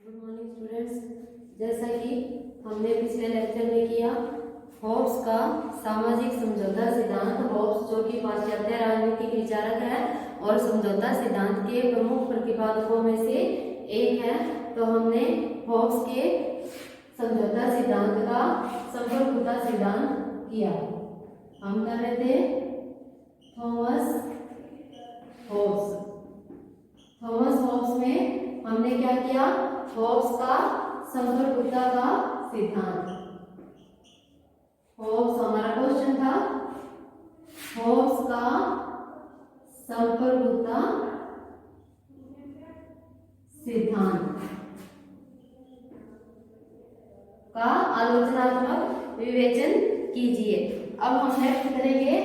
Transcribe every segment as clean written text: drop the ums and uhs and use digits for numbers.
Good morning students. जैसा कि हमने पिछले लेक्चर में किया, होब्स का सामाजिक समझौता सिद्धांत। होब्स जो कि पाश्चात्य राजनीतिक विचारक है और समझौता सिद्धांत के प्रमुख प्रतिपादकों में से एक है। तो हमने होब्स के समझौता सिद्धांत का संपर्कता सिद्धांत किया। हम कर रहे थे थॉमस होब्स में हमने क्या किया, होब्स का संपर्कता का सिद्धांत। होब्स हमारा क्वेश्चन था, होब्स का संपर्कता सिद्धांत का आलोचनात्मक विवेचन कीजिए। अब हम नेक्स्ट करेंगे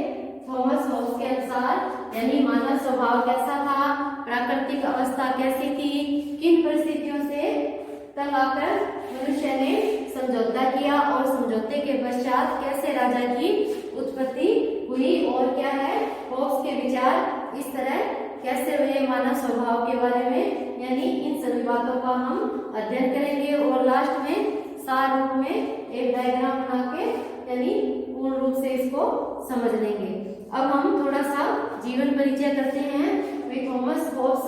थॉमस होब्स के अनुसार, यानी मानव स्वभाव कैसा था, प्राकृतिक अवस्था कैसी थी, किन परिस्थितियों से तंग आकर मनुष्य ने समझौता किया और समझौते के पश्चात कैसे राजा की उत्पत्ति हुई, और क्या है होब्स के विचार इस तरह कैसे हुए मानव स्वभाव के बारे में। यानी इन सभी बातों का हम अध्ययन करेंगे और लास्ट में सार रूप में एक डायग्राम बना के यानी पूर्ण रूप से इसको समझ लेंगे। अब हम थोड़ा सा जीवन परिचय करते हैं। थॉमस होब्स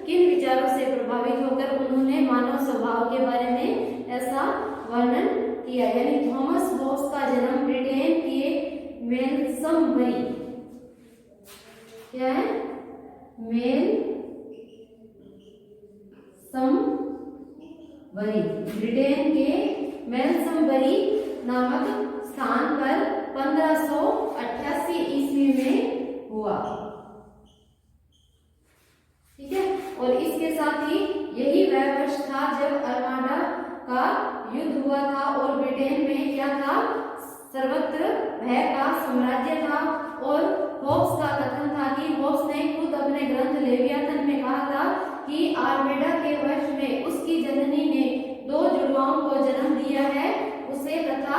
किन विचारों से प्रभावित होकर उन्होंने मानव स्वभाव के बारे में ऐसा वर्णन किया। यानी थॉमस होब्स का जन्म ब्रिटेन के मेलसमबरी, क्या है ब्रिटेन के मेलसमबरी नामक स्थान पर 1588 ईस्वी में हुआ। ठीक है, और इसके साथ ही यही वह वर्ष था जब अर्माडा का युद्ध हुआ था और ब्रिटेन में क्या था, सर्वत्र भय का साम्राज्य था। और होब्स का कथन था कि होब्स ने खुद अपने ग्रंथ लेवियाथन में कहा था कि आर्मेडा के वर्ष में उसकी जननी ने 2 जुड़वाओं को जन्म दिया है, उसे तथा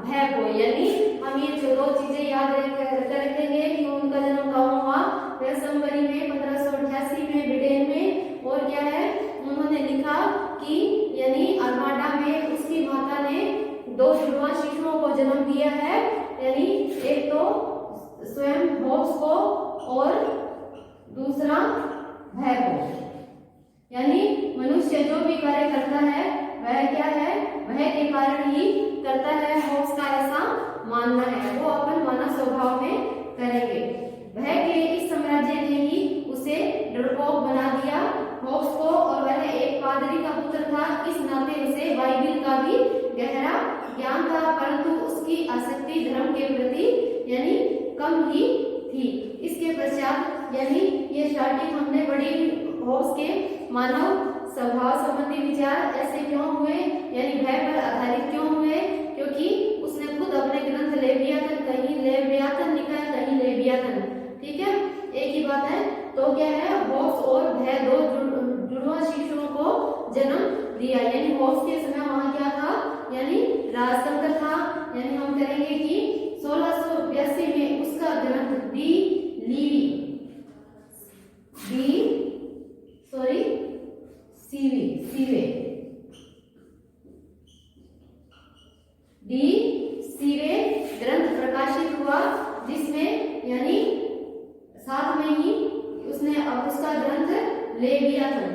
भय को। यानी हम ये जो 2 चीजें याद रखेंगे कि उनका जन्म कब हुआ, मेलसमबरी में 1588 में ब्रिटेन में। और क्या है, उन्होंने लिखा कि यानी अर्माडा में उसकी माता ने 2 जुड़वा शिशुओं को जन्म दिया है, यानी एक तो स्वयं होब्स को और दूसरा भय को। यानी मनुष्य जो भी कार्य करता है वह क्या है, भय के कारण ही करता है। होब्स का ऐसा मानना है, वो अपन मानव स्वभाव में करेंगे। भय के इस साम्राज्य ने ही उसे डरपोक बना दिया होब्स को, और वह एक पादरी का पुत्र था, इस नाते उसे बाइबिल का भी गहरा ज्ञान था, परंतु उसकी आसक्ति धर्म के प्रति यानी कम ही थी। इसके पश्चात यानी ये स्टार्टिंग हमने पढ़ी होब्स के मानव स्वभाव संबंधी विचार ऐसे क्यों हुए, यानी भय पर आधारित क्यों हुए, क्योंकि उसने खुद अपने ग्रंथ लेवियाथन, कहीं लेवियाथन लिखा है कहीं लेवियाथन, ठीक है, एक ही बात है। तो क्या है, होब्स और भय 2 जुड़वा शिशुओं को जन्म दिया। यानी होब्स के समय वहां क्या था, यानी राजतंत्र था। यानी हम करेंगे कि 1682 में उसका ग्रंथ सीवे ग्रंथ प्रकाशित हुआ, जिसमें यानी साथ में ही उसने अब उसका ग्रंथ लेवियाथन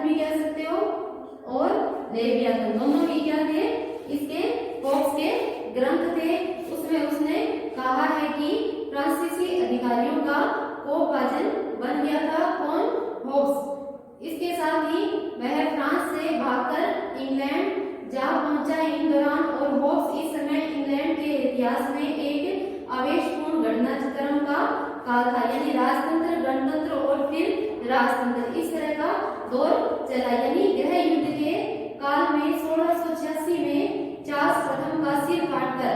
भी कह सकते हो और लेवियाथन, दोनों ही क्या थे, इसके होब्स के ग्रंथ थे। उसमें उसने कहा है कि फ्रांसीसी अधिकारियों का कोपभाजन बन गया था कौन, होब्स। इसके साथ ही वह फ्रांस से भागकर इंग्लैंड जा पहुंचा इन दौरान, और होब्स इस समय इंग्लैंड के इतिहास में एक आवेशपूर्ण घटनाक्रम का काल था। यानी राजतंत्र, गणतंत्र और फिर राजतंत्र, इस तरह का दौर चला। यानी गृह युद्ध के काल में 1686 में चार्ल्स प्रथम का सिर काटकर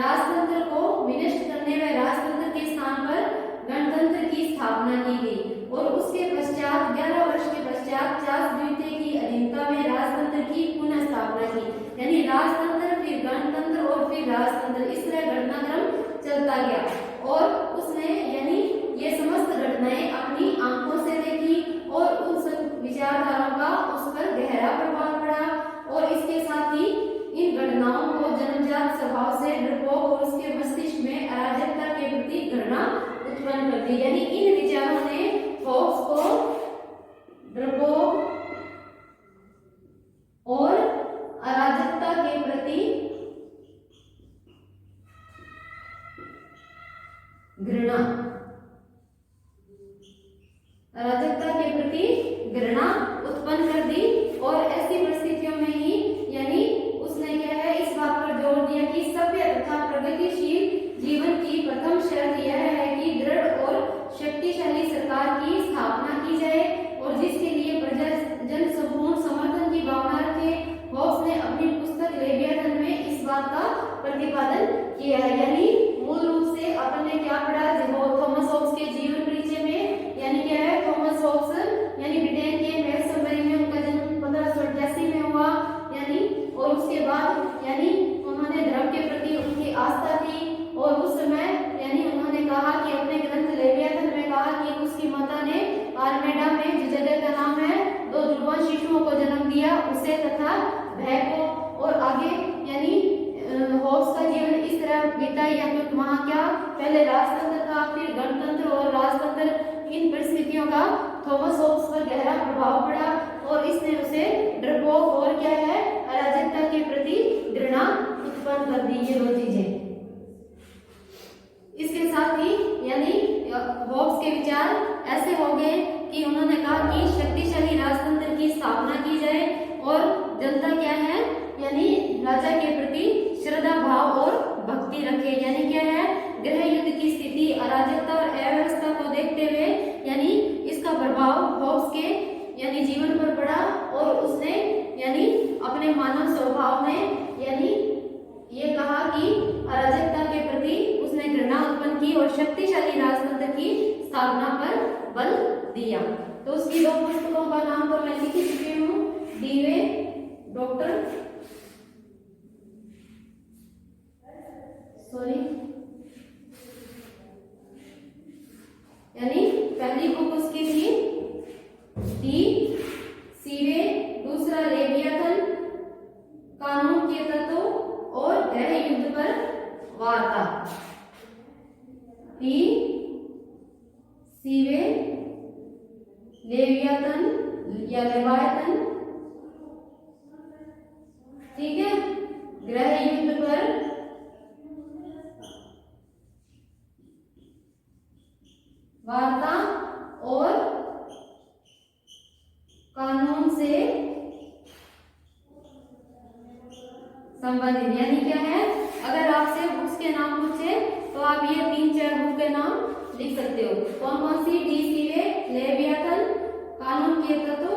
राजतंत्र को विनष्ट करने व राजतंत्र के स्थान पर गणतंत्र की स्थापना की गई। और उसके पश्चात 11 वर्ष के पश्चात चार्ल्स द्वितीय की अधीनता में राजतंत्र की पुनः स्थापना की। यानी राजतंत्र, फिर गणतंत्र और फिर राजतंत्र, इस तरह घटनाक्रम चलता गया। और उसने यानी ये समस्त घटनाएं अपनी आंखों से देखी। घृणा उत्पन्न कर दी। यानी इन विचारों ने हॉब्स को डरपोक और अराजकता के प्रति घृणा, अराजकता के प्रति घृणा उत्पन्न कर दी। और ऐसी परिस्थितियों में ही यानी उसने क्या है इस बात पर जोर दिया कि सभ्य तथा प्रगतिशील जीवन की प्रथम शर्त यह है कि दृढ़ और शक्तिशाली सरकार की स्थापना की जाए और जिसके लिए प्रजाजन संपूर्ण समर्थन की भावना रखे। हॉब्स ने अपनी पुस्तक लेवियाथन में इस बात का प्रतिपादन किया है। यानी मूल रूप से अपन ने क्या पढ़ा थॉमस हॉब्स के जीवन परिचय में, यानी क्या है थॉमस हॉब्स यानी ब्रिटेन के मेसनबरी में उनका जन्म 1588 में हुआ। यानी और उसके बाद यानी उन्होंने धर्म के प्रति उनकी आस्था थी और उस समय यानी उन्होंने कहा कि अपने ग्रंथ लेवियाथन में कहा कि उसकी माता ने आर्मेडा में जो जगह का नाम है 2 जुबान शिशुओं को जन्म दिया, उसे तथा भय को। और आगे यानी हॉब्स का जीवन इस तरह बीता या तो वहाँ क्या पहले राजतंत्र था, फिर गणतंत्र और राजतंत्र। इन परिस्थितियों का थॉमस हॉब्स पर गहरा प्रभाव पड़ा और इसने उसे डरपोक और क्या है अराजकता के प्रति घृणा उत्पन्न कर दी। ये 2 चीजें इसके साथ ही यानी हॉब्स के विचार ऐसे हो गए कि उन्होंने कहा कि शक्तिशाली राजतंत्र की स्थापना की जाए और जनता क्या है यानी राजा के प्रति श्रद्धा भाव और भक्ति रखे। यानी क्या है गृह युद्ध की स्थिति, अराजकता और अव्यवस्था को देखते हुए यानी इसका प्रभाव हॉब्स के यानी जीवन पर पड़ा और उसने यानी अपने मानव स्वभाव में यानी ये कहा कि अराजकता के प्रति उसने घृणा उत्पन्न की और शक्तिशाली राजतंत्र की स्थापना पर बल दिया। तो उसकी 2 पुस्तकों का नाम तो मैं लिख चुकी हूँ, डीवे डॉक्टर यानी पहली बुक उसकी थी डी सीवे, दूसरा लेवियाथन, कानून के तत्व और गृह युद्ध पर वार्ता। डी सीवे, लेवियाथन या लेवायतन, ठीक है, गृह युद्ध पर वार्ता और कानून से संबंधित। यानी क्या है अगर आपसे बुक्स के नाम पूछे तो आप ये 3-4 बुक के नाम लिख सकते हो। कौन कौन सी? डी सीवे, लेवियाथन, कानून के तत्व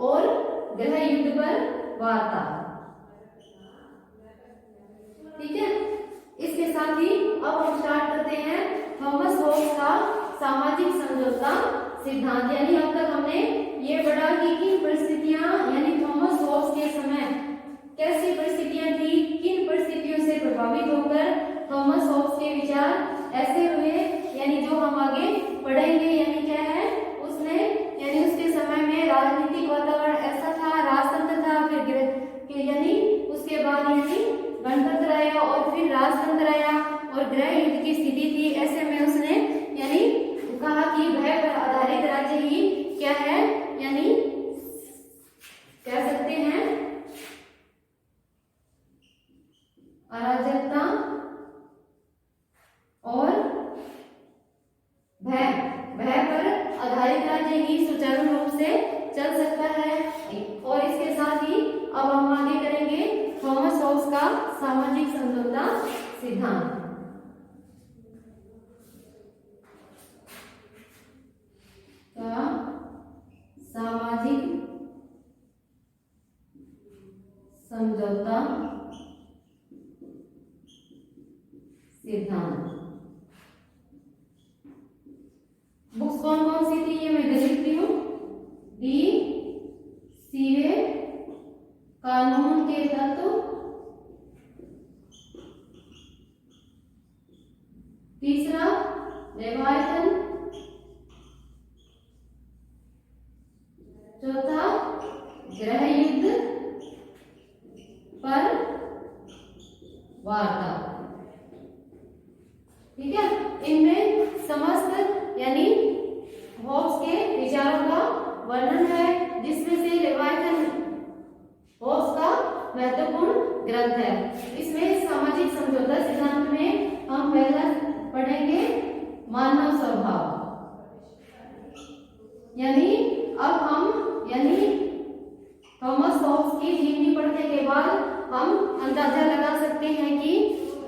और गृह युद्ध पर वार्ता। ठीक है, इसके साथ ही अब हम स्टार्ट करते हैं थॉमस हॉब्स का सामाजिक समझौता सिद्धांत। यानी अब तक हमने ये पढ़ा कि किन परिस्थितियां यानी थॉमस हॉब्स के समय कैसी परिस्थितियां थी, किन परिस्थितियों से प्रभावित होकर थॉमस हॉब्स के विचार ऐसे हुए, यानी जो हम आगे पढ़ेंगे। यानी क्या है उसने यानी उसके समय में राजनीतिक वातावरण ऐसा था, राजतंत्र था, फिर यानी उसके बाद यानी गणतंत्र आया और फिर राजतंत्र आया और गृह युद्ध की स्थिति थी। ऐसे में उसने यानी कहा कि भय पर आधारित राज्य ही क्या है यानी कह सकते हैं अराजकता और भय पर आधारित राज्य ही सुचारू रूप से चल सकता है। और इसके साथ ही अब हम आगे करेंगे थॉमस हॉब्स का सामाजिक समझौता सिद्धांत। सामाजिक समझौता सिद्धांत। बुक्स कौन कौन सी थी ये मैं लिखती हूँ। डी सीवे, कानून के तत्व, तीसरा लेवायतन, चौथा गृह युद्ध पर वार्ता। ठीक है, इनमें के विचारों का वर्णन है, जिसमें से लेवियाथन होब्स का महत्वपूर्ण ग्रंथ है। इसमें सामाजिक समझौता सिद्धांत में हम पहला पढ़ेंगे मानव स्वभाव। यानी थॉमस होब्स की जीवनी पढ़ने के बाद हम अंदाजा लगा सकते हैं कि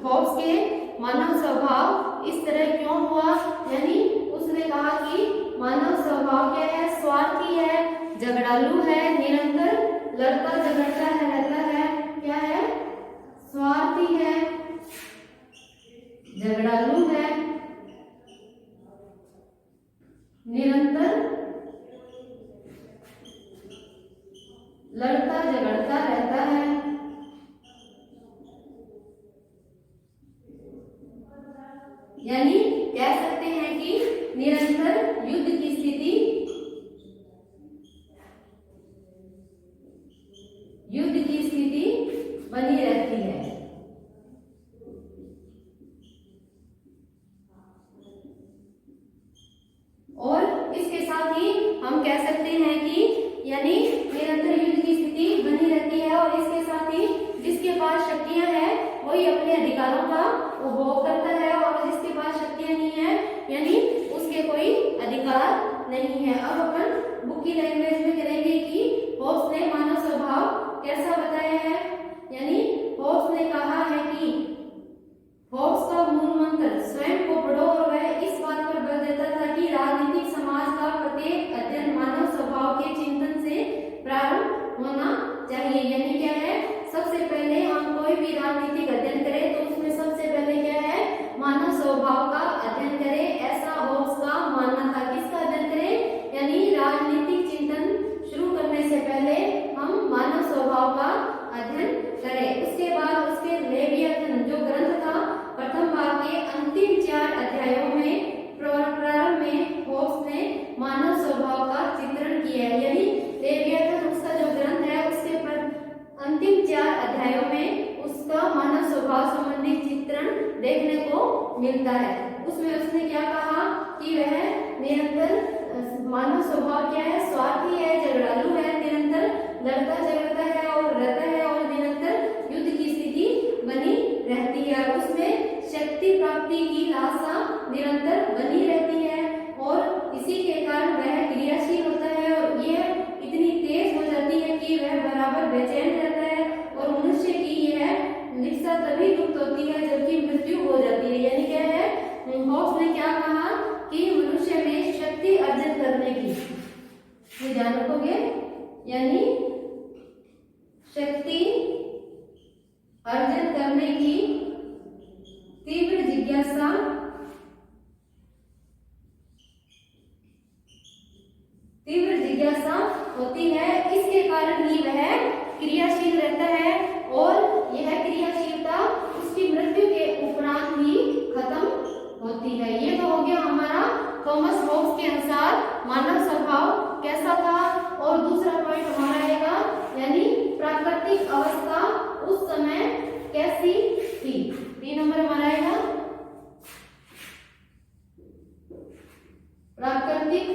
होब्स के मानव स्वभाव इस तरह क्यों हुआ। यानी उसने कहा कि मानव स्वभाव क्या है, स्वार्थी है, झगड़ालू है, निरंतर लड़ता झगड़ता रहता है। क्या है, स्वार्थी है, झगड़ालू है, निरंतर लड़ता झगड़ता रहता है। यानी कह सकते हैं कि निरंतर युद्ध की स्थिति बनी रहती है। और इसके साथ ही हम कह सकते हैं कि यानी निरंतर युद्ध की स्थिति बनी रहती है, और इसके साथ ही जिसके पास शक्तियां हैं वही अपने अधिकारों का उपभोग करता है, और जिसके पास शक्तियां नहीं है यानी उसके कोई अधिकार नहीं है। अब अपन बुक की लैंग्वेज में करेंगे कि होब्स ने मानव स्वभाव कैसा बताया है। यानी होब्स ने कहा है कि होब्स का मूल मंत्र स्वयं को पढ़ो, और वह इस बात पर बल देता था कि राजनीतिक समाज का प्रत्येक अध्ययन मानव स्वभाव के चिंतन से प्रारंभ होना चाहिए। यानी क्या है, सबसे पहले हम कोई भी राजनीतिक अध्ययन करें तो उसमें सबसे पहले क्या है, मानव स्वभाव का अध्ययन करें। ऐसा होब्स का मानना था। किसका अध्ययन करें, यानी राजनीतिक चिंतन शुरू करने से पहले हम मानव स्वभाव का अध्ययन करें। उसके बाद उसके लेवियाथन जो ग्रंथ था, प्रथम भाग के अंतिम 4 अध्यायों में प्रारंभ में होब्स ने मानव स्वभाव का चित्रण किया है। यानी लेवियाथन उसका जो ग्रंथ है उसके अंतिम 4 अध्यायों में उसका मानव स्वभाव संबंधी चित्रण देखने को मिलता है। उसमें उसने क्या कहा कि वह निरंतर मानव स्वभाव क्या है, स्वार्थी है, झगड़ालू है, निरंतर लड़ता झगड़ता है और रहता है, और निरंतर युद्ध की स्थिति बनी रहती है। उसमें शक्ति प्राप्ति की लालसा निरंतर बनी रहती है, और इसी के कारण वह क्रियाशील होता है, और यह इतनी तेज हो जाती है कि वह बराबर बेचैन रहता है, और मनुष्य की यह लिप्सा तभी लुप्त होती है जबकि मृत्यु हो जाती है। यानी क्या है, होब्स ने क्या कहा कि मनुष्य में शक्ति अर्जन करने की, ये ध्यान रखोगे, यानी शक्ति अर्जन करने की तीव्र जिज्ञासा होती है। इसके कारण ही वह क्रियाशील रहता है, और यह क्रियाशीलता उसकी मृत्यु के उपरांत ही खत्म होती है। ये तो हो गया हमारा थॉमस होब्स के अनुसार मानव स्वभाव कैसा था। और दूसरा पॉइंट हमारा आएगा, यानी प्राकृतिक अवस्था उस समय कैसी थी। 3 नंबर हमारा आएगा प्राकृतिक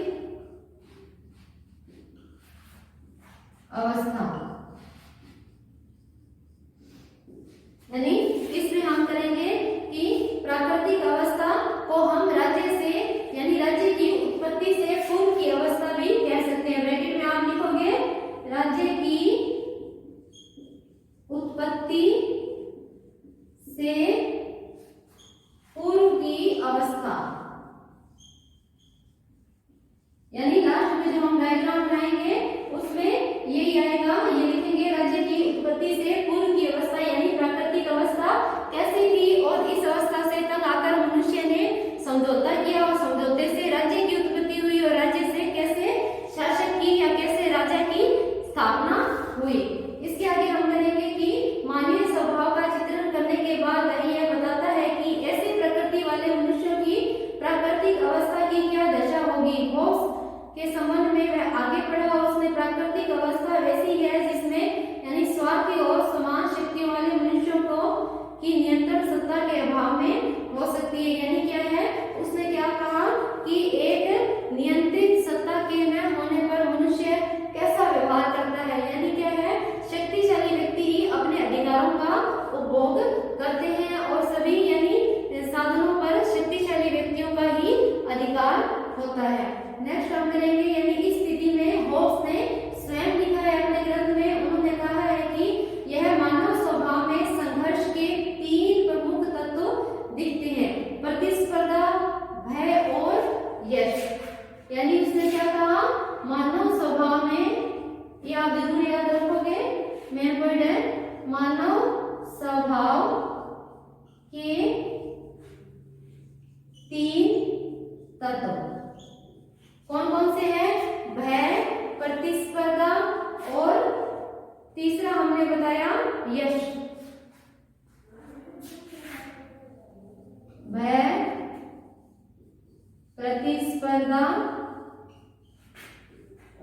अवस्था। यानी इसमें हम करेंगे कि प्राकृतिक अवस्था को हम राज्य से, यानी राज्य की उत्पत्ति से पूर्व की अवस्था भी कह सकते हैं। ब्रैकेट में आप लिखोगे राज्य की उत्पत्ति से पूर्व की अवस्था। यानी लास्ट में जो हम डायग्राम बनाएंगे उसमें यही आएगा, ये लिखेंगे राज्य की उत्पत्ति से पूर्व की अवस्था, यानी प्राकृतिक अवस्था कैसी थी, और इस अवस्था से तक आकर मनुष्य ने समझौता किया, और समझौते से राज्य की उत्पत्ति हुई, और राज्य से कैसे शासक की या कैसे राजा की स्थापना हुई। इसके आगे हम करेंगे कि मानवीय स्वभाव का चित्रण करने के बाद वह यह बताता है कि ऐसे प्रकृति वाले मनुष्यों की प्राकृतिक अवस्था की क्या दशा होगी। होब्स के संबंध में वह आगे बढ़ा, और उसने प्राकृतिक अवस्था वैसी है जिसमें यानी स्वार्थी और समान शक्तियों वाले मनुष्यों को की नियंत्रण सत्ता के अभाव में हो सकती है। यानी क्या है, उसने क्या कहा कि एक नियंत्रित सत्ता ये आप जरूर याद रखोगे, मेन पॉइंट है मानव स्वभाव के 3 तत्व कौन कौन से हैं? भय, प्रतिस्पर्धा और तीसरा हमने बताया यश। भय, प्रतिस्पर्धा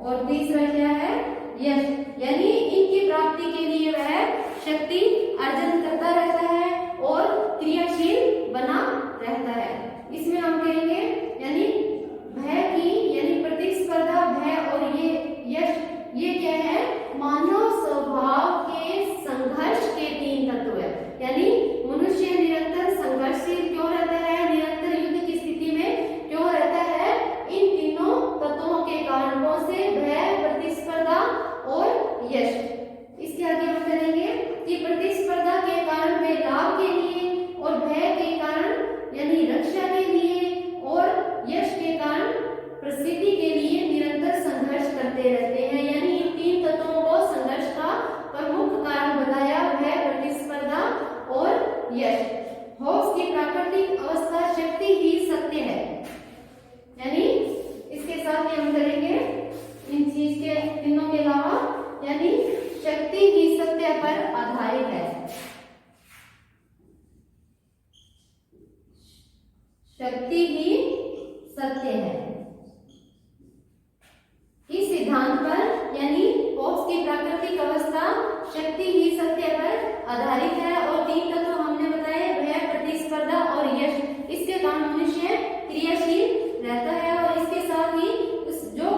और तीसरा क्या है? यश। यानी इनकी प्राप्ति के लिए वह शक्ति अर्जन करता रहता है और क्रियाशील बना रहता है। इसमें हम कहेंगे यानी भय की यानी प्रतिस्पर्धा, भय और ये यश, ये क्या है? मानव स्वभाव के संघर्ष के 3 तत्व है। यानी मनुष्य निरंतर संघर्षशील क्यों रहता है, निरंतर युद्ध की स्थिति में क्यों रहता है? इन तीनों तत्वों के कारण। कौन से? भय, प्रतिस्पर्धा और यश। इसके आगे हम करेंगे कि प्रतिस्पर्धा के कारण वे लाभ के लिए और भय के कारण यानी रक्षा के लिए और यश के कारण प्रसिद्धि के लिए निरंतर संघर्ष करते रहते हैं। यानी इन 3 तत्वों को संघर्ष का प्रमुख कारण बताया, भय, प्रतिस्पर्धा और यश। होप्स की प्राकृतिक अवस्था शक्ति ही सत्य है। यानी इसके साथ ही हम करेंगे इन चीज के तीनों के अलावा, यानी शक्ति ही सत्य पर आधारित है। शक्ति ही सत्य है। इस सिद्धांत पर यानी होप्स की प्राकृतिक अवस्था शक्ति ही सत्य पर आधारित है और 3 तत्व हमने बताए, भय, प्रतिस्पर्धा और यश। इसके कारण मनुष्य क्रियाशील रहता है और इसके साथ ही जो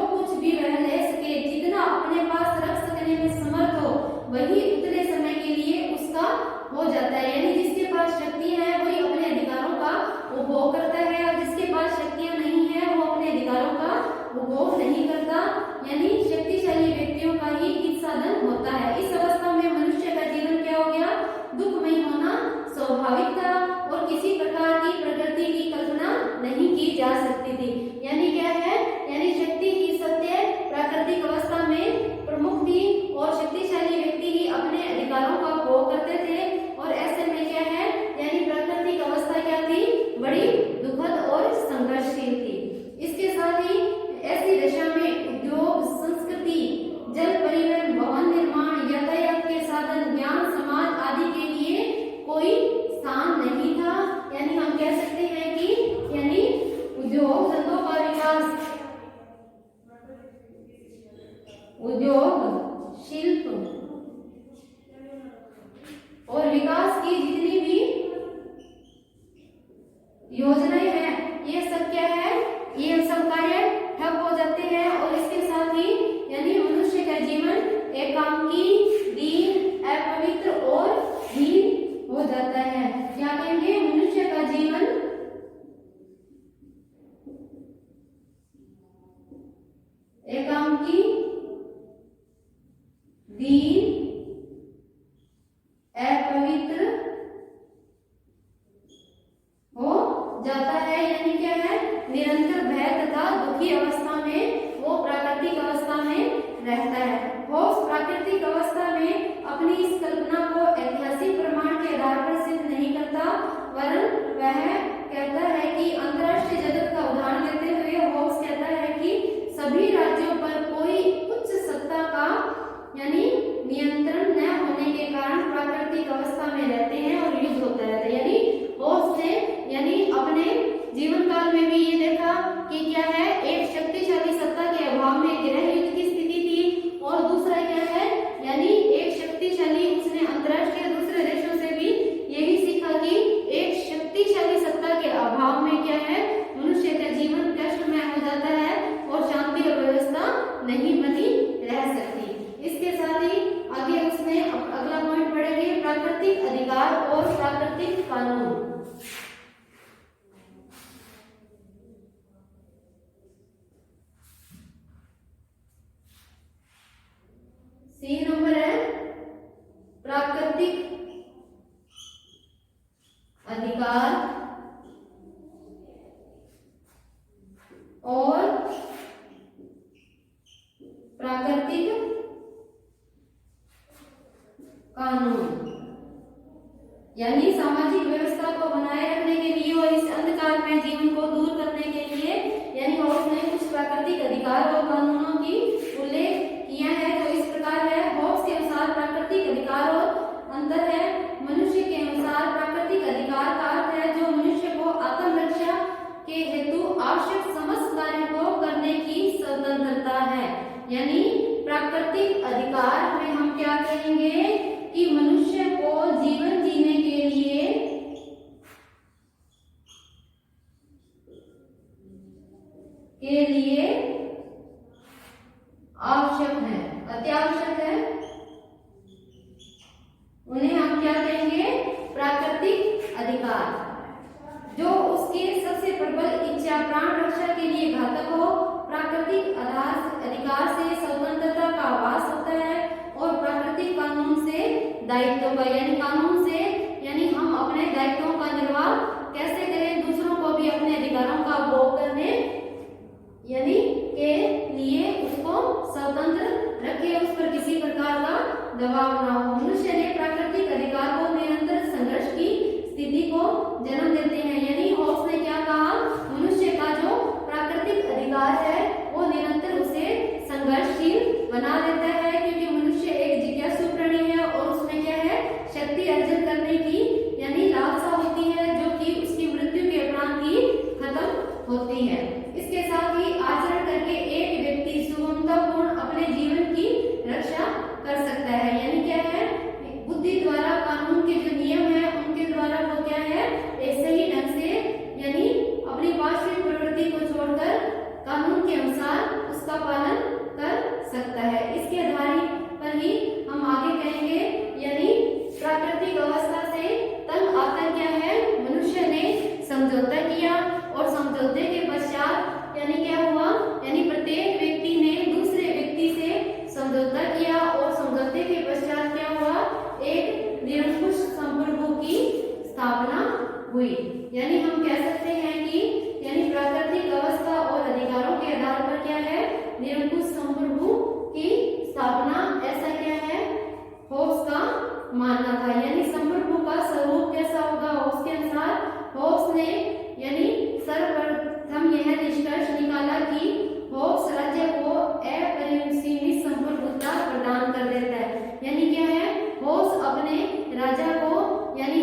कुछ भी वह ले सके, जितना अपने पास रख सकने में समर्थ हो, वही उतने समय के लिए उसका हो जाता है। यानी जिसके पास शक्ति है वही अपने अधिकारों का उपभोग करता है और जिसके पास शक्तियां नहीं है वो अपने अधिकारों का उपभोग नहीं करता। यानी शक्तिशाली व्यक्तियों का ही हित साधन होता है। इस अवस्था में मनुष्य का जीवन क्या हो गया? दुखमय होना स्वाभाविक था और किसी प्रकार की प्रगति की कल्पना नहीं की जा सकती थी। यानी क्या है? यानी शक्ति ही सत्य प्राकृतिक अवस्था में प्रमुख थी और शक्तिशाली व्यक्ति ही अपने अधिकारों का उपभोग करते थे और ऐसे में क्या है? यानी प्राकृतिक अवस्था क्या थी? बड़ी दुखद और संघर्षशील थी। इसके साथ ही ऐसी दशा में उद्योग, संस्कृति, जल परिवहन, भवन निर्माण, यातायात के साधन, ज्ञान, समाज आदि के लिए कोई स्थान नहीं था। यानी हम कह सकते हैं कि यानी उद्योग धंधों का विकास, उद्योग, शिल्प और विकास की जितनी भी योजनाएं हैं, ये सब क्या है? ये सब कार्य ठप हो जाते हैं और इसके साथ ही यानी मनुष्य का जीवन एकांकी, दीन, अपवित्र और हीन हो जाता है। क्या कहेंगे? मनुष्य का जीवन एकांकी, दीन, अपवित्र हो जाता है। यानी क्या है? निरंतर भय तथा दुखी अवस्था में वो प्राकृतिक अवस्था में रहता है। होप्स प्राकृतिक अवस्था में अपनी इस कल्पना को ऐतिहासिक प्रमाण के आधार पर सिद्ध नहीं करता, वरन वह कहता है कि अंतरराष्ट्रीय जगत का उदाहरण देते हुए होप्स कहता है कि सभी राज्यों पर कोई उच्च सत्ता का यानी नियंत्रण न होने के कारण प्राकृतिक अवस्था में रहते हैं और युद्ध होता रहता है। यानी होप्स ने यानी अपने जीवन काल में भी ये देखा कि क्या है? एक शक्तिशाली सत्ता के अभाव में गृह युद्ध की स्थिति थी और दूसरा क्या है? यानी एक शक्तिशाली, उसने अंतरराष्ट्रीय दूसरे देशों से भी यही सीखा कि एक शक्तिशाली सत्ता के अभाव में क्या है? मनुष्य का जीवन कष्टमय हो जाता है और शांति और व्यवस्था नहीं बनी रह सकती। इसके साथ ही आगे उसने अगला पॉइंट पढ़ेंगे, प्राकृतिक अधिकार और प्राकृतिक कानून। सी नंबर है प्राकृतिक अधिकार और प्राकृतिक यानी सामाजिक व्यवस्था को बनाए रखने के लिए और इस अंधकार में जीवन को दूर करने के लिए यानी हॉब्स ने कुछ प्राकृतिक अधिकार और कानूनों की उल्लेख किया है। तो इस प्रकार है हॉब्स के अनुसार प्राकृतिक अधिकार और अंतर है। मनुष्य के अनुसार प्राकृतिक अधिकार का अर्थ है जो मनुष्य को आत्मरक्षा के हेतु आवश्यक समस्त कार्यों को करने की स्वतंत्रता है। यानी प्राकृतिक अधिकार में हम क्या कहेंगे कि मनुष्य को जीवन जीने के लिए आवश्यक है, अत्यावश्यक है, उन्हें हम क्या कहेंगे प्राकृतिक अधिकार। जो उसके सबसे प्रबल इच्छा प्राण रक्षा के लिए घातक हो, प्राकृतिक अधिकार से स्वतंत्रता का आभास होता है और प्राकृतिक कानून से दायित्व का यानी कानून से यानी हम अपने दायित्वों का निर्वाह कैसे करें, दूसरों को भी अपने अधिकारों का भोग करने यानी के लिए उसको स्वतंत्र रखे, उस पर किसी प्रकार का दबाव ना हो। मनुष्य ने प्राकृतिक अधिकार को निरंतर संघर्ष की स्थिति को जन्म देते हैं। यानी हॉब्स ने क्या कहा, मनुष्य का जो प्राकृतिक अधिकार है वो निरंतर उसे संघर्षशील बना देता है, क्योंकि मनुष्य एक जिज्ञासु प्राणी है और उसमें क्या है शक्ति अर्जन करने की यानी लालसा होती है, जो कि उसकी मृत्यु के उपरांत ही खत्म होती है। इसके साथ ही आचरण करके एक व्यक्ति सुगमतापूर्ण अपने जीवन की रक्षा कर सकता है। यानी क्या है बुद्धि द्वारा कानून के जो नियम है उनके द्वारा वो क्या है एक सही ढंग से यानी अपनी वास्तविक प्रवृत्ति को छोड़कर कानून के अनुसार उसका पालन कर सकता है। इसके आधार पर ही हम आगे कहेंगे यानी प्राकृतिक अवस्था से तंग आकर क्या है मनुष्य ने समझौता किया और समझौते के पश्चात यानी क्या हुआ यानी प्रत्येक व्यक्ति ने दूसरे व्यक्ति से समझौता किया और समझौते के पश्चात क्या हुआ एक निरंकुश संप्रभु की स्थापना हुई। यानी हम कह सकते हैं कि यानी प्राकृतिक अवस्था और अधिकारों के आधार पर क्या है निरंकुश संप्रभु की स्थापना, ऐसा क्या है हॉब्स का मानना था। यानी संप्रभु का स्वरूप कैसा होगा हॉब्स के अनुसार, हॉब्स ने यानी सर्वप्रथम यह निष्कर्ष निकाला कि हॉब्स राज्य को अपरिसीमित संप्रभुता प्रदान कर देता है। यानी क्या है हॉब्स अपने राजा को यानी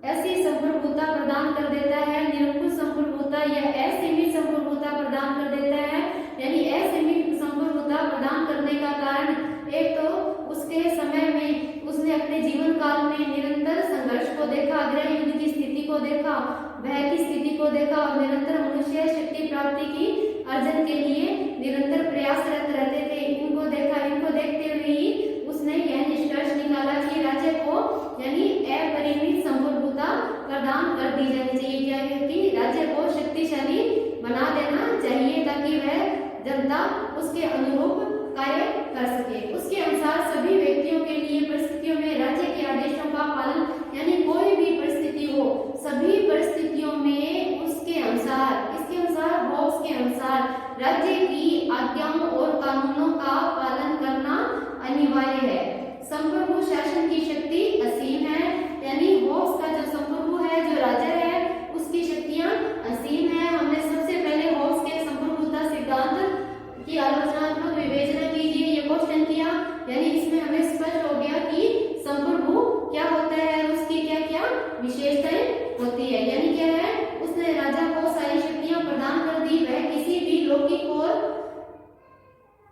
ऐसी संप्रभुता प्रदान कर देता है, निरंकुश संप्रभुता या असीमित संप्रभुता प्रदान कर देता है। यानी असीमित संप्रभुता प्रदान करने का कारण एक तो उसके समय में उसने अपने जीवन काल में निरंतर संघर्ष को देखा, गृह युद्ध की स्थिति को देखा, भय की स्थिति को देखा और निरंतर मनुष्य शक्ति प्राप्ति की अर्जन के लिए निरंतर प्रयासरत रहते थे। इनको देखा, इनको देखते हुए ही उसने यह निष्कर्ष निकाला कि राज्य को यानी अपरिमित संप्रभुता प्रदान कर दी जानी चाहिए। क्या है कि राज्य को शक्तिशाली बना देना चाहिए ताकि वह जनता उसके अनुरूप कार्य कर सके। उसके अनुसार सभी व्यक्तियों के लिए परिस्थितियों में राज्य के आदेशों का पालन यानी कोई भी परिस्थिति हो सभी परिस्थितियों में उसके अनुसार इसके अनुसार हॉब्स के अनुसार राज्य की आज्ञाओं और कानूनों का पालन करना अनिवार्य है। संप्रभु शासन की शक्ति असीम है। यानी हॉब्स का जो संप्रभु है जो राजा है उसकी शक्तियां असीम है। हमने सबसे पहले हॉब्स के संप्रभुता सिद्धांत की आलोचनात्मक विवेचना कीजिए, ये क्वेश्चन किया। यानी इसमें हमें स्पष्ट हो गया कि संप्रभु क्या होता है और उसकी क्या क्या विशेषताएं होती है। यानी क्या है उसने राजा को सारी शक्तियां प्रदान कर दी, वह किसी भी लौकिक और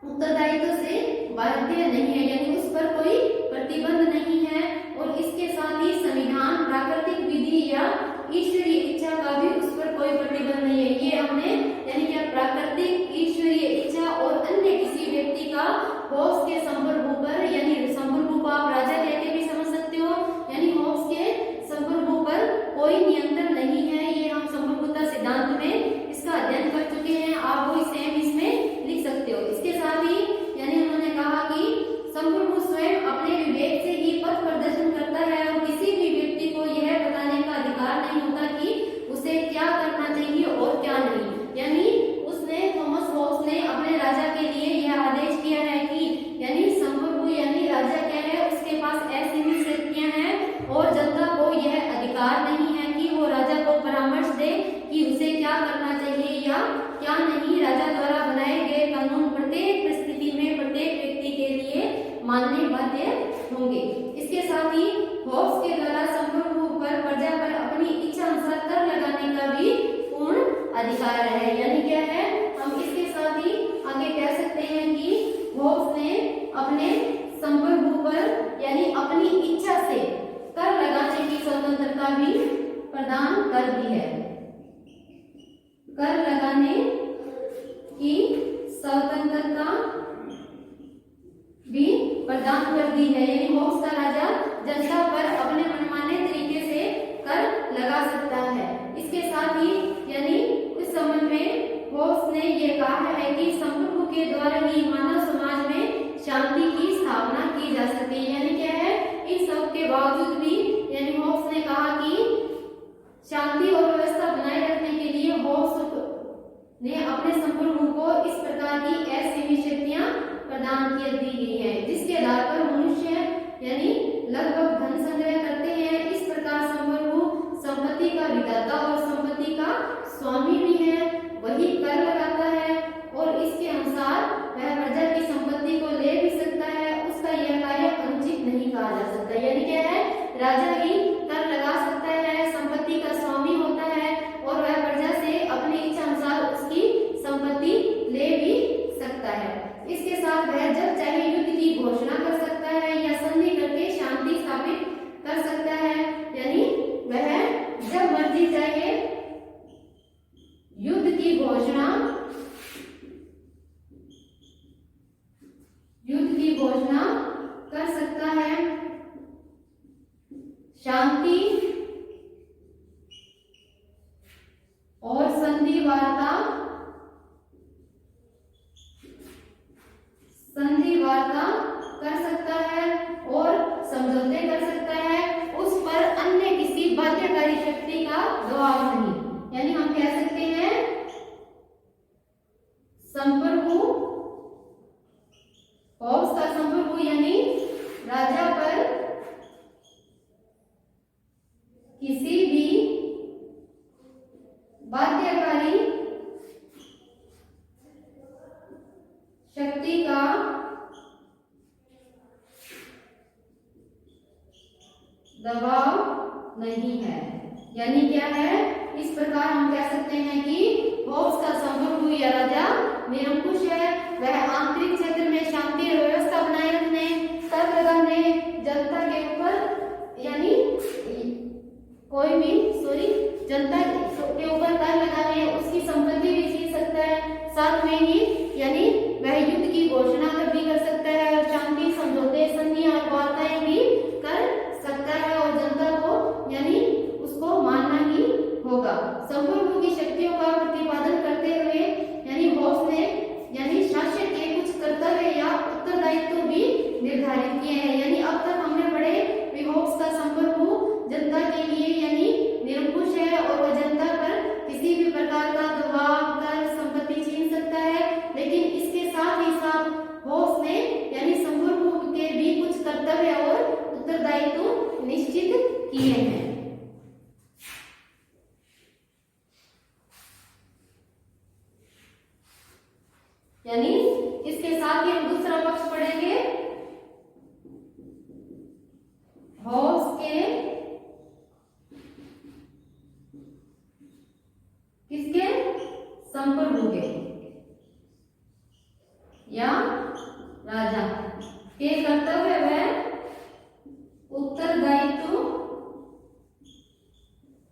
उत्तरदायित्व से बाध्य नहीं है, यानी उस पर कोई प्रतिबंध नहीं है। और इसके साथ ही संविधान, प्राकृतिक विधि या ईश्वरीय इच्छा का भी उस पर कोई प्रतिबंध नहीं है। ये हमने यानी क्या प्राकृतिक, ईश्वरीय इच्छा और अन्य किसी व्यक्ति का हॉब्स के संप्रभु पर यानी संप्रभु को आप राजा कह के भी समझ सकते हो, यानी हॉब्स के संप्रभु पर कोई नियंत्रण नहीं है। ये हम संप्रभुता सिद्धांत में इसका अध्ययन कर चुके हैं, आप वो सेम इसमें लिख सकते हो। इसके साथ ही यानी उन्होंने कहा कि संप्रभु स्वयं अपने विवेक से ही पथ प्रदर्शन करता है और किसी भी व्यक्ति को यह बताने का अधिकार नहीं होता कि उसे क्या करना चाहिए और क्या नहीं। यानी उसने थॉमस हॉब्स ने मानने बाध्य होंगे। इसके साथ ही होब्स के द्वारा संप्रभु पर प्रजा पर अपनी इच्छा अनुसार कर लगाने का भी पूर्ण अधिकार है। यानी क्या है, हम इसके साथ ही आगे कह सकते हैं कि होब्स ने अपने संप्रभु पर यानी अपनी इच्छा से कर लगाने की स्वतंत्रता भी प्रदान कर दी है। कर लगाने की स्वतंत्रता भी प्रदान कर दी है। यानी होब्स का राजा जनता पर अपने मनमाने तरीके से कर लगा सकता है। इसके साथ ही यानी इस संबंध में होब्स ने यह कहा है कि संप्रभु के द्वारा ही मानव समाज में शांति की स्थापना की जा सके। यानी क्या है, इस सब के बावजूद भी यानी होब्स ने कहा कि शांति और व्यवस्था बनाए रखने के लिए होब्स ने अपने संप्रभु को इस प्रकार की असीमित शक्तियां प्रदान की दी गई है, जिसके आधार पर मनुष्य यानी लगभग धन संग्रह करते हैं। इस प्रकार संप्रभु संपत्ति का विधाता और संपत्ति का स्वामी भी है, वही कर लगाता है और इसके अनुसार वह प्रजा की संपत्ति को ले भी सकता है। उसका यह कार्य अनुचित नहीं कहा जा सकता। यानी क्या है, राजा ही कर लगा सकता है, संपत्ति का स्वामी होता है और वह प्रजा से अपनी इच्छा अनुसार उसकी संपत्ति ले भी सकता है। इसके साथ वह जब चाहे युद्ध की घोषणा कर सकता है या संधि करके शांति स्थापित कर सकता है। यानी वह जब मर्जी चाहे युद्ध की घोषणा कर सकता है, शांति और संधि वार्ता कर सकता है और समझौते कर सकता है। उस पर अन्य किसी बाध्यकारी शक्ति का दबाव नहीं। यानी हम कह सकते हैं संप्रभु होब्स का संप्रभु यानी राजा पर किसी भी बाध्यकारी शक्ति का दबाव नहीं है। यानी क्या है, इस प्रकार हम कह सकते हैं कि होब्स का संप्रभु या राजा निरंकुश है। वह आंतरिक क्षेत्र में शांति और व्यवस्था बनाए रखने, कर लगाने, जनता के ऊपर यानी कोई भी जनता के ऊपर कर लगाने, उसकी संपत्ति भी छीन सकता है। साथ में ही यानी वह युद्ध की घोषणा भी कर सकता है और शांति समझौते संधि और वार्ताएं भी कर सकता है और जनता को यानी उसको मानना ही होगा। संप्रभु की शक्तियों का प्रतिपादन करते हुए यानी होब्स ने यानी शासक के कुछ कर्तव्य या उत्तरदायित्व भी निर्धारित किए हैं। यानी अब तक हमने पढ़े होब्स का संप्रभु जनता के लिए यानी निरंकुश है और वह जनता पर किसी भी प्रकार का दबाव कर संपत्ति छीन सकता है। लेकिन इसके साथ ही साथ होब्स ने यानी संप्रभु के भी कुछ कर्तव्य और उत्तरदायित्व निश्चित किए हैं। यानी इसके साथ ही हम दूसरा पक्ष पढ़ेंगे, होब्स के किसके संप्रभु के या राजा के कर्तव्य व उत्तरदायित्व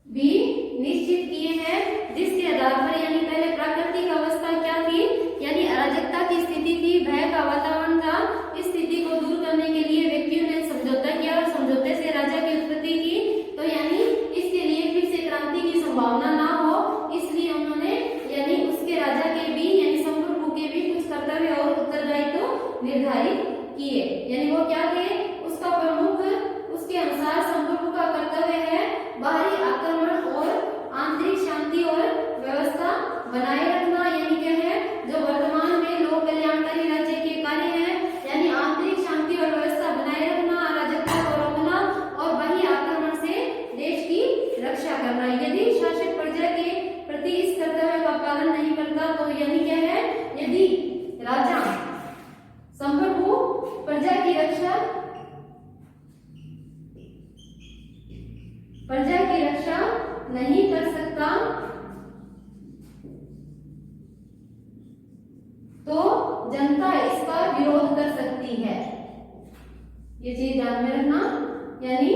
भी निश्चित किए हैं, जिसके आधार पर यानी पहले प्राकृतिक अवस्था क्या थी, यानी अराजकता की स्थिति थी, भय का वातावरण था। इस स्थिति को दूर करने के लिए व्यक्तियों ने समझौता किया और समझौते से राजा की उत्पत्ति की। तो यानी इसके लिए फिर से क्रांति की संभावना ना हो, इसलिए उन्होंने यानी उसके राजा के भी यानी संप्रभु के भी कुछ कर्तव्य और उत्तरदायित्व निर्धारित किए। यानी वो क्या थे, उसका प्रमुख उसके अनुसार संप्रभु का कर्तव्य है बाहरी आक्रमण और आंतरिक शांति और व्यवस्था बनाए रखना। यानी क्या है, जो वर्तमान में लोक कल्याणकारी राज्य के कार्य हैं, यानी आंतरिक शांति और व्यवस्था बनाए रखना, अराजकता को रोकना और बाह्य आक्रमण से देश की रक्षा करना। यदि शासक प्रजा के प्रति इस कर्तव्य का पालन नहीं करता तो यानी क्या है, यदि राजा संप्रभु प्रजा की रक्षा तो जनता इसका विरोध कर सकती है। ये चीज ध्यान में रखना, यानी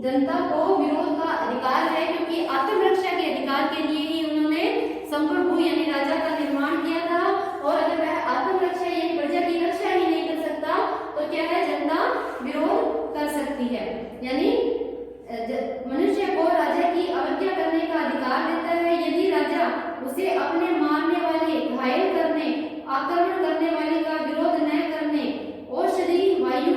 जनता को विरोध का अधिकार है, क्योंकि आत्मरक्षा के अधिकार के लिए ही उन्होंने संप्रभु यानी राजा का निर्माण किया था। और अगर वह आत्मरक्षा यानी प्रजा की रक्षा ही नहीं कर सकता तो क्या है, जनता विरोध कर सकती है। यानी मनुष्य को राजा की अवज्ञा करने का अधिकार देता है। यदि राजा उसे अपने मारने वाले, घायल करने, आक्रमण करने वाले का विरोध न करने, औषधि, वायु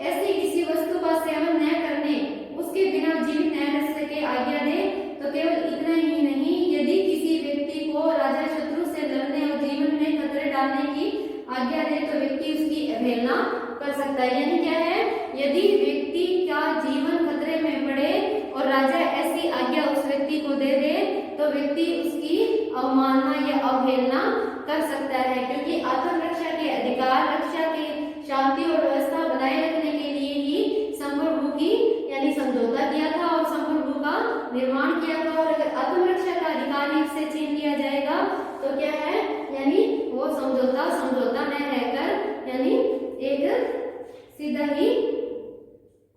ऐसी किसी वस्तु का सेवन न करने, उसके बिना जीवित न रह सके आज्ञा दे, तो केवल इतना ही नहीं, यदि किसी व्यक्ति को राजा शत्रु से लड़ने और जीवन में खतरे डालने की आज्ञा दे तो व्यक्ति उसकी अवहेलना कर सकता है। यानी क्या है, यदि व्यक्ति का जीवन खतरे में पड़े और राजा ऐसी आज्ञा उस व्यक्ति को दे दे तो व्यक्ति उसकी अवमानना या अवहेलना कर सकता है, क्योंकि आत्मरक्षा के अधिकार, रक्षा के शांति और व्यवस्था बनाए रखने के लिए ही संप्रभु की यानी समझौता किया था और संप्रभु का निर्माण किया था। और अगर आत्मरक्षा का अधिकार ही उससे छीन लिया जाएगा तो क्या है, यानी वो समझौता न रहकर यानी एक सीधा ही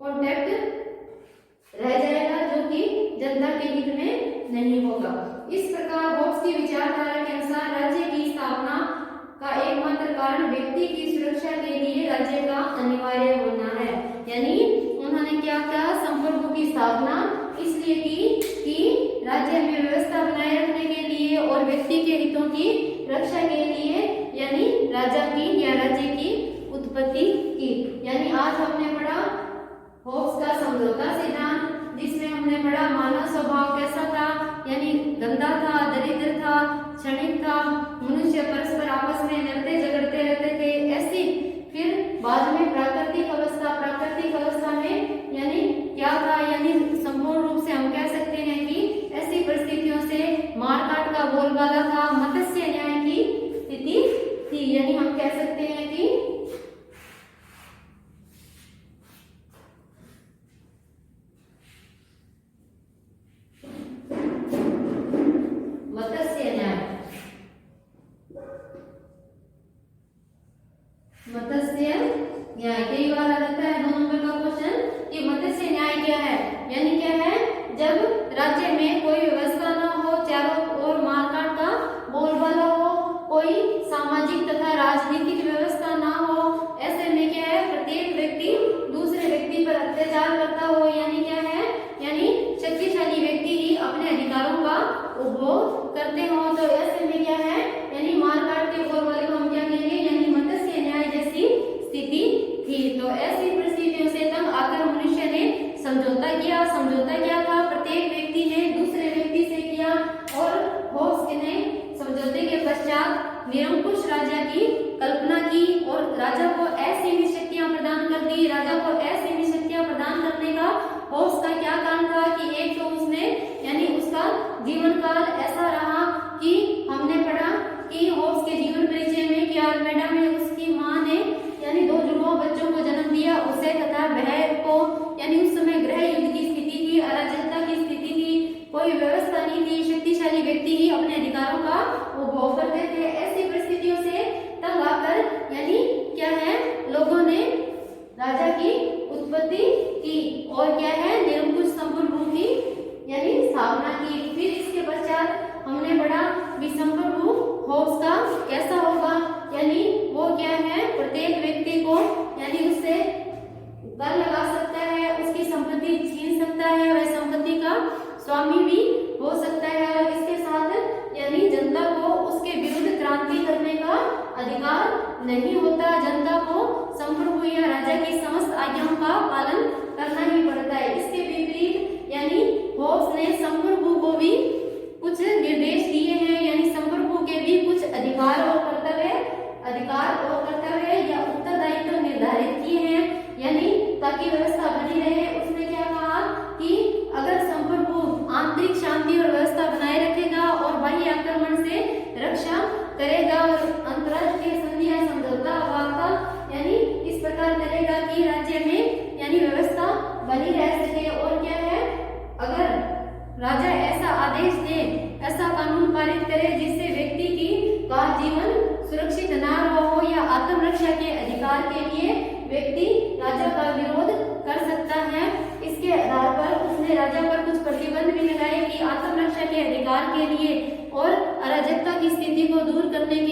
कॉन्ट्रैक्ट रह जाएगा, जो कि जनता के हित में नहीं होगा। इस प्रकार होब्स की विचारधारा के अनुसार राज्य की स्थापना का एकमात्र कारण व्यक्ति की सुरक्षा के लिए राज्य का अनिवार्य होना है। यानी उन्होंने क्या कहा, संप्रभु की स्थापना इसलिए की कि राज्य में व्यवस्था बनाए रखने के लिए और व्यक्ति के हितों की रक्षा के लिए, यानी राजा की या राज्य की उत्पत्ति की। यानी आज हमने पढ़ा होब्स का समझौता सिद्धांत, जिसमें हमने पढ़ा मानव स्वभाव कैसा था, यानी गंदा था, दरिद्र था, क्षणिक था, मनुष्य परस्पर आपस में लड़ते झगड़ते रहते थे, ऐसी। फिर बाद में प्राकृतिक अवस्था में यानी क्या था, यानी संपूर्ण रूप से हम कह सकते हैं कि ऐसी परिस्थितियों से मारकाट का बोलबाला था, मत्स्य न्याय की स्थिति थी। यानी हम कह सकते हैं कि मत्स्य न्याय कई बार आ जाता है 2 नंबर का क्वेश्चन कि मत्स्य न्याय क्या है। यानी क्या है, जब राज्य में कोई व्यवस्था न हो, चारों ओर मारकाट का बोलबाला हो, कोई सामाजिक तथा राजनीतिक व्यवस्था ना हो, ऐसे में क्या है, प्रत्येक व्यक्ति दूसरे व्यक्ति पर अत्याचार करता हो। यानी क्या है, यानी शक्तिशाली व्यक्ति ही अपने अधिकारों का उपभोग करते हो, तो ऐसे में क्या है, यानी मारकाट के बोलबाले को हम क्या कहेंगे, यानी मत्स्य न्याय जैसी स्थिति थी। तो ऐसी परिस्थितियों से तंग आकर मनुष्य ने समझौता किया। समझौता क्या था, प्रत्येक व्यक्ति ने दूसरे व्यक्ति से किया। और होब्स ने समझौते के पश्चात निरंकुश राजा की कल्पना की और राजा को असीमित शक्तियां प्रदान कर दी। राजा को असीमित शक्तियां प्रदान करने का होब्स का क्या कारण था कि एक तो उसने यानी उसका जीवन काल ऐसा रहा कि हमने पढ़ा कि होब्स के जीवन परिचय में कि अल्मेडा में उसकी मां ने यानी 2 जुड़वा बच्चों को जन्म दिया, उसे तथा बहन को। यानी उस समय गृह युद्ध की स्थिति थी, अराजकता की स्थिति थी, कोई व्यवस्था नहीं थी, शक्तिशाली व्यक्ति ही अपने अधिकारों का उपभोग करते थे। ऐसी परिस्थितियों से तंग आकर यानी क्या है, लोगों ने राजा की उत्पत्ति की और क्या है, निरंकुश संप्रभु की यानी स्थापना की। फिर इसके पश्चात हमने पढ़ा कि संप्रभु होब्स का कैसा होगा, यानी वो क्या है, प्रत्येक व्यक्ति को यानी उससे कर लगा सकता है, उसकी संपत्ति छीन सकता है, वह संपत्ति का स्वामी भी हो सकता है। और इसके साथ यानी जनता को उसके विरुद्ध क्रांति करने का अधिकार नहीं होता। जनता को संप्रभु या राजा की समस्त आज्ञाओं का पालन करना ही पड़ता है। इसके विपरीत यानी होब्स ने संप्रभु को भी कुछ निर्देश दिए हैं, यानी संप्रभु के भी कुछ अधिकार और कर्तव्य या उत्तरदायित्व निर्धारित किए हैं, यानी ताकि व्यवस्था बनी रहे। उसने क्या कहा कि अगर संप्रभु आंतरिक शांति और व्यवस्था बनाए रखेगा और बाह्य आक्रमण से रक्षा करेगा और अंतर्राष्ट्रीय संधियां, समझौता, वार्ता यानी इस प्रकार करेगा कि राज्य में यानी व्यवस्था बनी रह सके। और क्या है, अगर राजा ऐसा आदेश दे, ऐसा कानून पारित करे जिससे व्यक्ति का जीवन सुरक्षित ना हो आत्मरक्षा के अधिकार के लिए व्यक्ति राजा का विरोध कर सकता है। इसके आधार पर उसने राजा पर कुछ प्रतिबंध भी लगाए कि आत्मरक्षा के अधिकार के लिए और अराजकता की स्थिति को दूर करने के